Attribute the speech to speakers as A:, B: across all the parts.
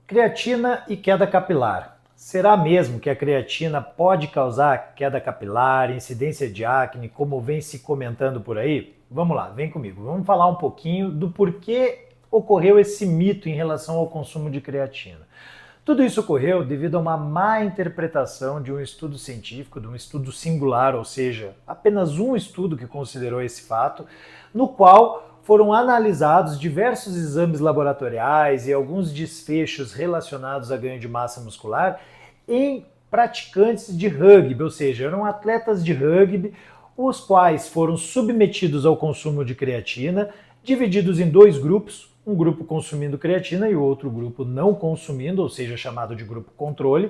A: Creatina e queda capilar. Será mesmo que a creatina pode causar queda capilar, incidência de acne, como vem se comentando por aí? Vamos lá, vem comigo. Vamos falar um pouquinho do porquê ocorreu esse mito em relação ao consumo de creatina. Tudo isso ocorreu devido a uma má interpretação de um estudo científico, de um estudo singular, ou seja, apenas um estudo que considerou esse fato, no qual foram analisados diversos exames laboratoriais e alguns desfechos relacionados a ganho de massa muscular em praticantes de rugby, ou seja, eram atletas de rugby, os quais foram submetidos ao consumo de creatina, divididos em dois grupos, um grupo consumindo creatina e o outro grupo não consumindo, ou seja, chamado de grupo controle,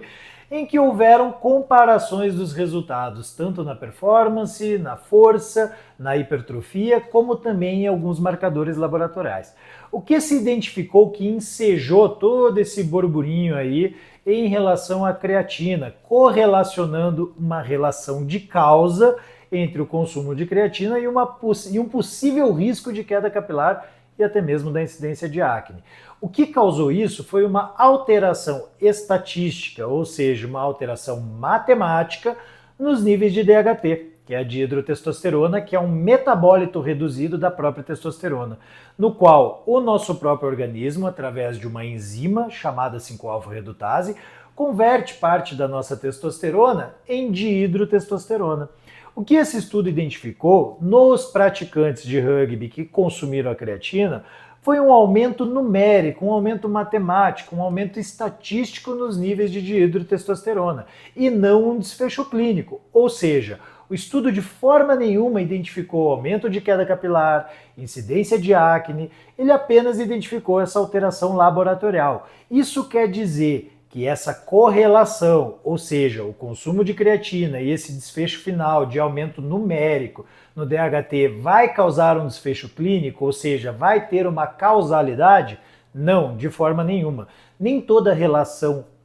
A: em que houveram comparações dos resultados, tanto na performance, na força, na hipertrofia, como também em alguns marcadores laboratoriais. O que se identificou que ensejou todo esse burburinho aí em relação à creatina, correlacionando uma relação de causa entre o consumo de creatina e um possível risco de queda capilar e até mesmo da incidência de acne. O que causou isso foi uma alteração estatística, ou seja, uma alteração matemática nos níveis de DHT, que é a dihidrotestosterona, que é um metabólito reduzido da própria testosterona, no qual o nosso próprio organismo, através de uma enzima chamada 5-alfa-redutase, converte parte da nossa testosterona em dihidrotestosterona. O que esse estudo identificou nos praticantes de rugby que consumiram a creatina foi um aumento numérico, um aumento matemático, um aumento estatístico nos níveis de dihidrotestosterona e não um desfecho clínico. Ou seja, o estudo de forma nenhuma identificou aumento de queda capilar, incidência de acne, ele apenas identificou essa alteração laboratorial. Isso quer dizer que essa correlação, ou seja, o consumo de creatina e esse desfecho final de aumento numérico no DHT vai causar um desfecho clínico, ou seja, vai ter uma causalidade? Não, de forma nenhuma. Nem toda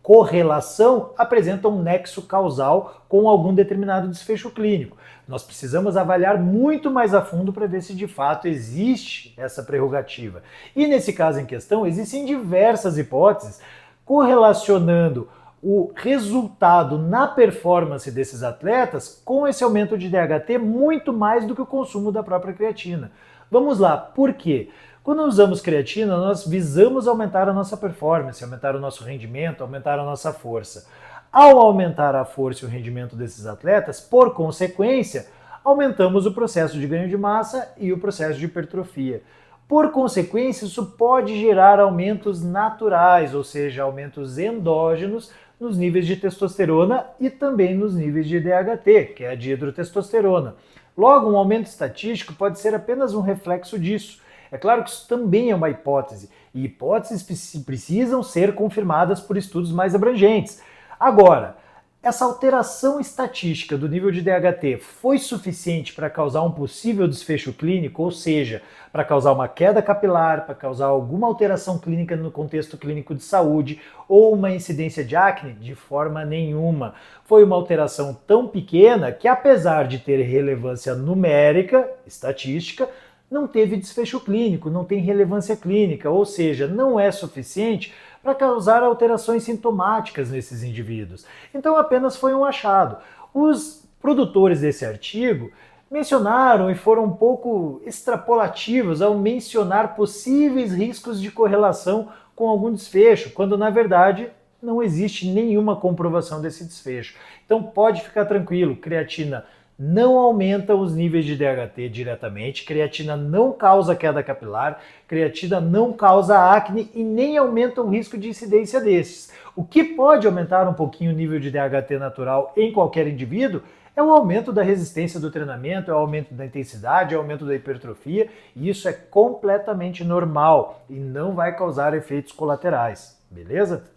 A: correlação apresenta um nexo causal com algum determinado desfecho clínico. Nós precisamos avaliar muito mais a fundo para ver se de fato existe essa prerrogativa. E nesse caso em questão, existem diversas hipóteses correlacionando o resultado na performance desses atletas com esse aumento de DHT muito mais do que o consumo da própria creatina. Vamos lá, por quê? Quando usamos creatina, nós visamos aumentar a nossa performance, aumentar o nosso rendimento, aumentar a nossa força. Ao aumentar a força e o rendimento desses atletas, por consequência, aumentamos o processo de ganho de massa e o processo de hipertrofia. Por consequência, isso pode gerar aumentos naturais, ou seja, aumentos endógenos nos níveis de testosterona e também nos níveis de DHT, que é a dihidrotestosterona. Logo, um aumento estatístico pode ser apenas um reflexo disso. É claro que isso também é uma hipótese, e hipóteses precisam ser confirmadas por estudos mais abrangentes. Agora, essa alteração estatística do nível de DHT foi suficiente para causar um possível desfecho clínico, ou seja, para causar uma queda capilar, para causar alguma alteração clínica no contexto clínico de saúde ou uma incidência de acne? De forma nenhuma. Foi uma alteração tão pequena que, apesar de ter relevância numérica, estatística, não teve desfecho clínico, não tem relevância clínica, ou seja, não é suficiente para causar alterações sintomáticas nesses indivíduos. Então apenas foi um achado. Os produtores desse artigo mencionaram e foram um pouco extrapolativos ao mencionar possíveis riscos de correlação com algum desfecho, quando na verdade não existe nenhuma comprovação desse desfecho. Então pode ficar tranquilo, creatina não aumenta os níveis de DHT diretamente, creatina não causa queda capilar, creatina não causa acne e nem aumenta o risco de incidência desses. O que pode aumentar um pouquinho o nível de DHT natural em qualquer indivíduo é o aumento da resistência do treinamento, é o aumento da intensidade, é o aumento da hipertrofia, e isso é completamente normal e não vai causar efeitos colaterais, beleza?